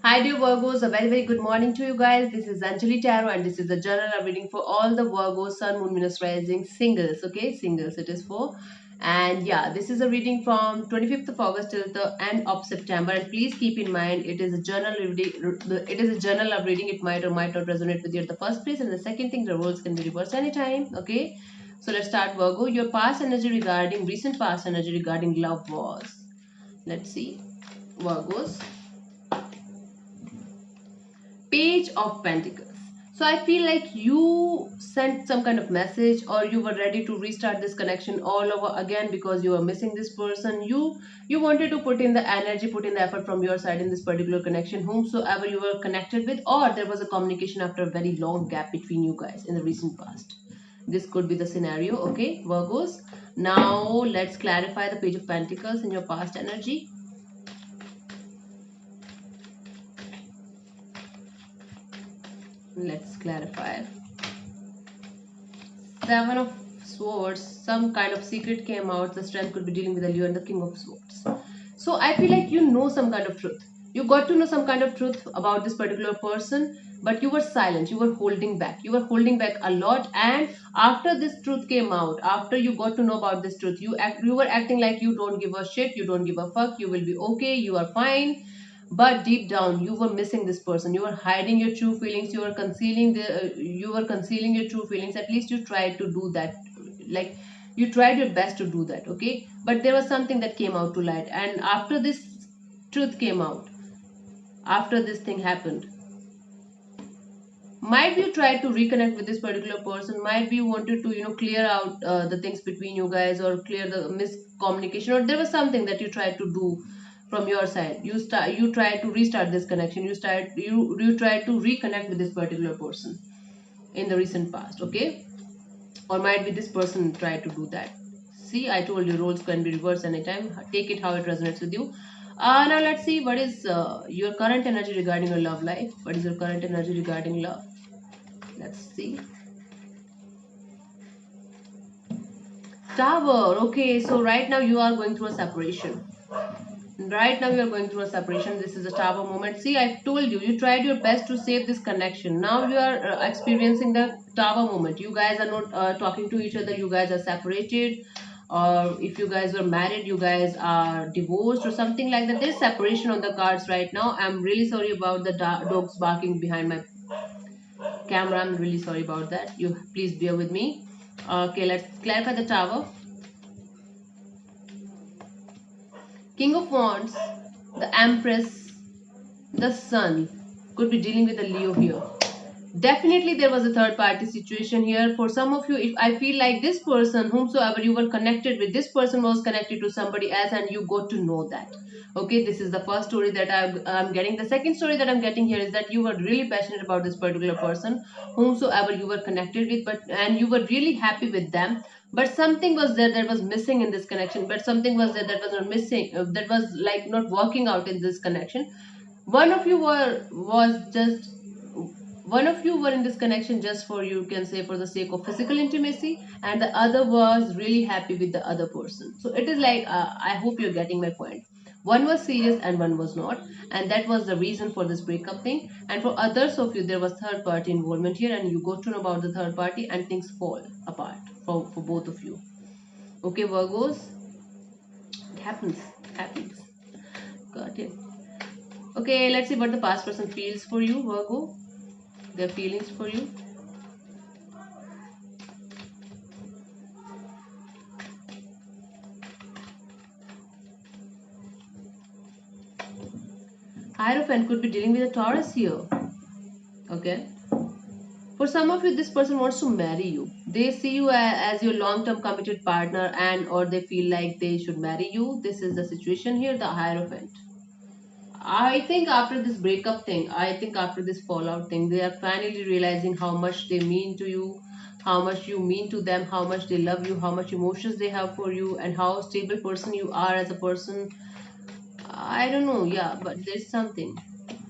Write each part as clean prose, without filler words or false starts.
Hi dear Virgos, a very good morning to you guys. This is Anjali Tarot and this is the general reading for all the Virgos, Sun, Moon, Venus, Rising singles. Okay, singles it is for. And yeah, this is a reading from 25th of August till the end of September. And please keep in mind it is a journal reading. It is a journal of reading. It might or might not resonate with you at the first place. And the second thing, the roles can be reversed anytime. Okay, so let's start Virgo. Your past energy regarding recent past energy regarding love was. Let's see, Virgos. Page of Pentacles. So I feel like you sent some kind of message or you were ready to restart this connection all over again because you were missing this person. You wanted to put in the energy, put in the effort from your side in this particular connection, whomsoever you were connected with, or there was a communication after a very long gap between you guys in the recent past. This could be the scenario, okay, Virgos. Now let's clarify the Page of Pentacles in your past energy. Let's clarify. Seven of Swords, some kind of secret came out. The Strength could be dealing with the Leo and the King of Swords. So I feel like you know some kind of truth. You got to know some kind of truth about this particular person, but you were silent. You were holding back. You were holding back a lot. And after this truth came out, after you got to know about this truth, you were acting like you don't give a shit. You don't give a fuck. You will be okay. You are fine, but deep down you were missing this person. You were hiding your true feelings. You were concealing your true feelings. At least you tried to do that. Like, you tried your best to do that, okay, but there was something that came out to light. And after this truth came out, after this thing happened, might be you tried to reconnect with this particular person, might be you wanted to clear out the things between you guys, or clear the miscommunication, or there was something that you tried to do from your side. You tried to restart this connection. You tried to reconnect with this particular person in the recent past, okay, or might be this person tried to do that. See, I told you, roles can be reversed anytime. Take it how it resonates with you. Now let's see what is your current energy regarding your love life. What is your current energy regarding love? Let's see. Tower. Okay, so right now you are going through a separation. Right now you are going through a separation. This is a Tower moment. See, I told you, you tried your best to save this connection. Now you are experiencing the Tower moment. You guys are not talking to each other. You guys are separated, or if you guys were married, you guys are divorced or something like that. There's separation on the cards right now. I'm really sorry about the dogs barking behind my camera. I'm really sorry about that. You please bear with me. Okay, let's clarify the Tower. King of Wands, the Empress, the Sun could be dealing with a Leo here. Definitely there was a third party situation here. For some of you, if I feel like this person, whomsoever you were connected with, this person was connected to somebody else and you got to know that. Okay, this is the first story that I'm getting. The second story that I'm getting here is that you were really passionate about this particular person, whomsoever you were connected with, and you were really happy with them. But something was there that was missing in this connection. But something was there that was not missing. That was like not working out in this connection. One of you was just one of you were in this connection just for, you can say, for the sake of physical intimacy, and the other was really happy with the other person. So it is like, I hope you're getting my point. One was serious and one was not, and that was the reason for this breakup thing. And for others of you, there was third party involvement here, and you got to know about the third party and things fall apart for both of you. Okay, Virgos, it happens. It happens. Got it. Okay, let's see what the past person feels for you, Virgo. Their feelings for you. Hierophant could be dealing with a Taurus here. Okay. For some of you, this person wants to marry you. They see you as your long-term committed partner, and or they feel like they should marry you. This is the situation here, the Hierophant. I think after this breakup thing, I think after this fallout thing, they are finally realizing how much they mean to you, how much you mean to them, how much they love you, how much emotions they have for you, and how stable person you are as a person. I don't know, yeah, but there's something.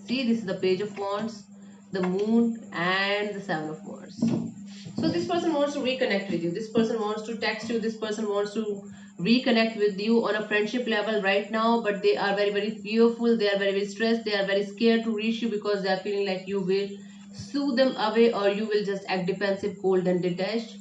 See, this is the Page of Wands, the Moon, and the Seven of Wands. So this person wants to reconnect with you. This person wants to text you. This person wants to reconnect with you on a friendship level right now, but they are very very fearful, they are very very stressed, they are very scared to reach you because they are feeling like you will soothe them away or you will just act defensive, cold and detached.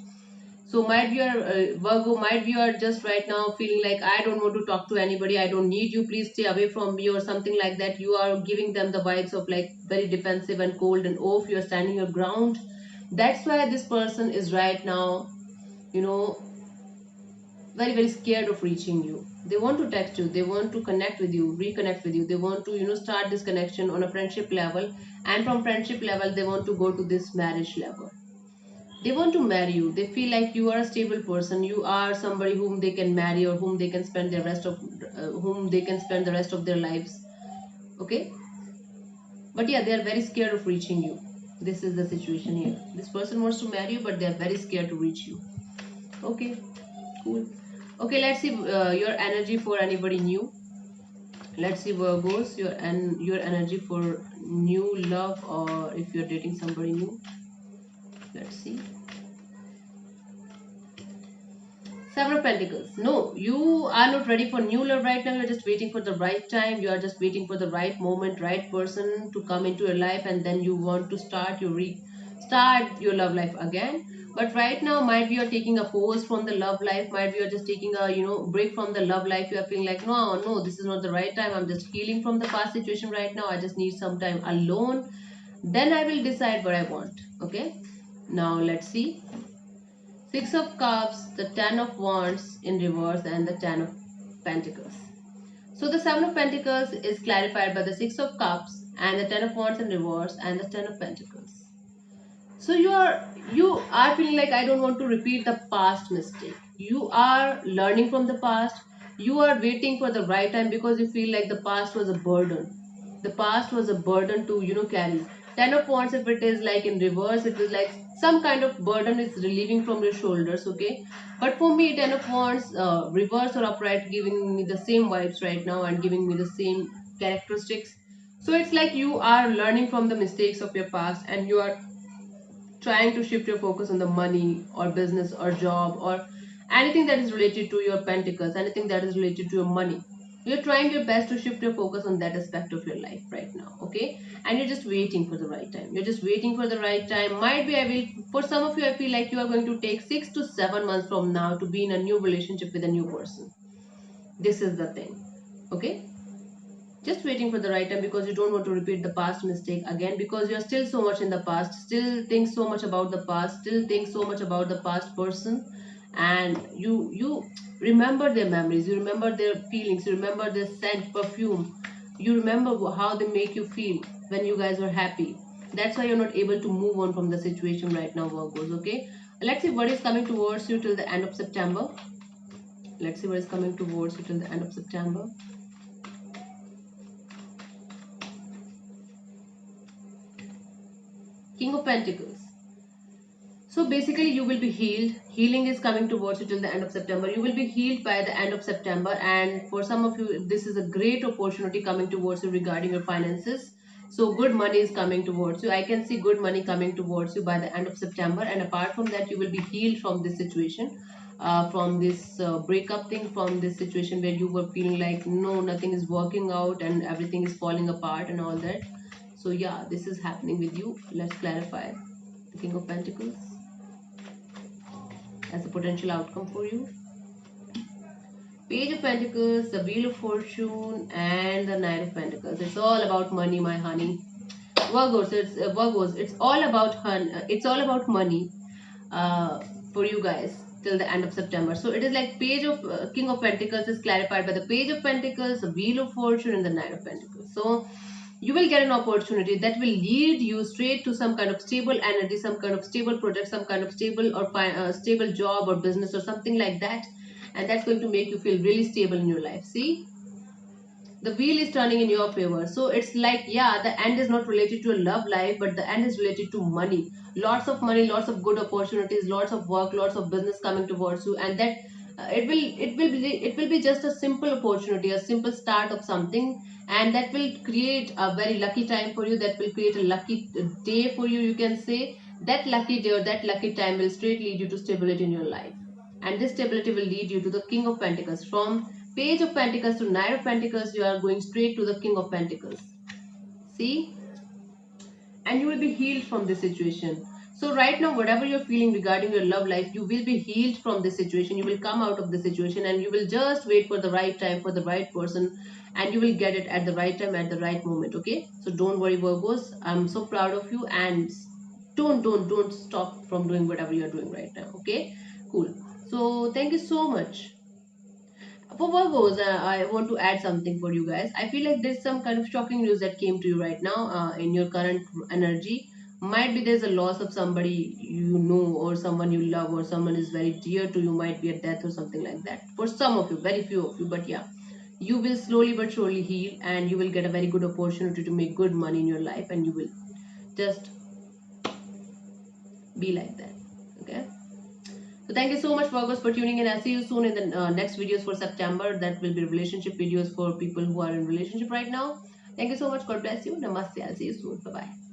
So might be your Virgo, might be you are just right now feeling like I don't want to talk to anybody, I don't need you, please stay away from me or something like that. You are giving them the vibes of like very defensive and cold and off, you are standing your ground. That's why this person is right now, you know, very very scared of reaching you. They want to text you, they want to connect with you, reconnect with you, they want to, you know, start this connection on a friendship level, and from friendship level they want to go to this marriage level. They want to marry you, they feel like you are a stable person, you are somebody whom they can marry or whom they can spend their rest of whom they can spend the rest of their lives. Okay, but yeah, they are very scared of reaching you. This is the situation here. This person wants to marry you but they are very scared to reach you. Okay, cool. Okay, let's see your energy for anybody new. Let's see Virgos, your energy for new love, or if you're dating somebody new. Let's see. Seven of Pentacles. No, you are not ready for new love right now. You're just waiting for the right time. You are just waiting for the right moment, right person to come into your life, and then you want to start your love life again. But right now, might be you're taking a pause from the love life. Might be you're just taking a, you know, break from the love life. You are feeling like no, this is not the right time. I'm just healing from the past situation right now. I just need some time alone. Then I will decide what I want. Okay. Now let's see. Six of Cups, the Ten of Wands in reverse, and the Ten of Pentacles. So the Seven of Pentacles is clarified by the Six of Cups and the Ten of Wands in reverse and the Ten of Pentacles. So you are feeling like I don't want to repeat the past mistake. You are learning from the past. You are waiting for the right time because you feel like the past was a burden. The past was a burden to, you know, carry. Ten of Wands, if it is like in reverse, it is like some kind of burden is relieving from your shoulders. Okay, but for me, Ten of Wands, reverse or upright, giving me the same vibes right now and giving me the same characteristics. So it's like you are learning from the mistakes of your past and you are trying to shift your focus on the money or business or job or anything that is related to your pentacles, anything that is related to your money. You're trying your best to shift your focus on that aspect of your life right now. Okay, and you're just waiting for the right time. You're just waiting for the right time. Might be I will, for some of you, I feel like you are going to take 6 to 7 months from now to be in a new relationship with a new person. This is the thing. Okay, just waiting for the right time because you don't want to repeat the past mistake again, because you're still so much in the past, still think so much about the past, still think so much about the past person, and you remember their memories, you remember their feelings, you remember their scent, perfume, you remember how they make you feel when you guys were happy. That's why you're not able to move on from the situation right now, Virgos. Okay, let's see what is coming towards you till the end of September. Let's see what is coming towards you till the end of September. King of Pentacles. So basically you will be healed. Healing is coming towards you till the end of September. You will be healed by the end of September, and for some of you this is a great opportunity coming towards you regarding your finances. So good money is coming towards you. I can see good money coming towards you by the end of September, and apart from that you will be healed from this situation, from this breakup thing, from this situation where you were feeling like no, nothing is working out and everything is falling apart and all that. So yeah, this is happening with you. Let's clarify the King of Pentacles as a potential outcome for you. Page of Pentacles, the Wheel of Fortune, and the Knight of Pentacles. It's all about money, my honey. Virgos, it's all about it's all about money for you guys till the end of September. So it is like Page of King of Pentacles is clarified by the Page of Pentacles, the Wheel of Fortune, and the Knight of Pentacles. So you will get an opportunity that will lead you straight to some kind of stable energy, some kind of stable project, some kind of stable or stable job or business or something like that, and that's going to make you feel really stable in your life. See, the wheel is turning in your favor. So it's like, yeah, the end is not related to a love life, but the end is related to money. Lots of money, lots of good opportunities, lots of work, lots of business coming towards you, and that it will be just a simple opportunity, a simple start of something, and that will create a very lucky time for you. That will create a lucky day for you. You can say that lucky day or that lucky time will straight lead you to stability in your life. and this stability will lead you to the King of Pentacles. From Page of Pentacles to Knight of Pentacles, you are going straight to the King of Pentacles. See? And you will be healed from this situation. So right now, whatever you're feeling regarding your love life, you will be healed from this situation. You will come out of the situation, and you will just wait for the right time, for the right person, and you will get it at the right time, at the right moment. Okay, so don't worry, Virgos. I'm so proud of you, and don't stop from doing whatever you're doing right now. Okay, cool. So thank you so much. For Virgos, I want to add something for you guys. I feel like there's some kind of shocking news that came to you right now in your current energy. Might be there's a loss of somebody you know, or someone you love, or someone is very dear to you. Might be a death or something like that. For some of you, very few of you, but yeah, you will slowly but surely heal, and you will get a very good opportunity to make good money in your life, and you will just be like that. Okay. So thank you so much, Virgos, for tuning in. I'll see you soon in the next videos for September. That will be relationship videos for people who are in relationship right now. Thank you so much. God bless you. Namaste. I'll see you soon. Bye bye.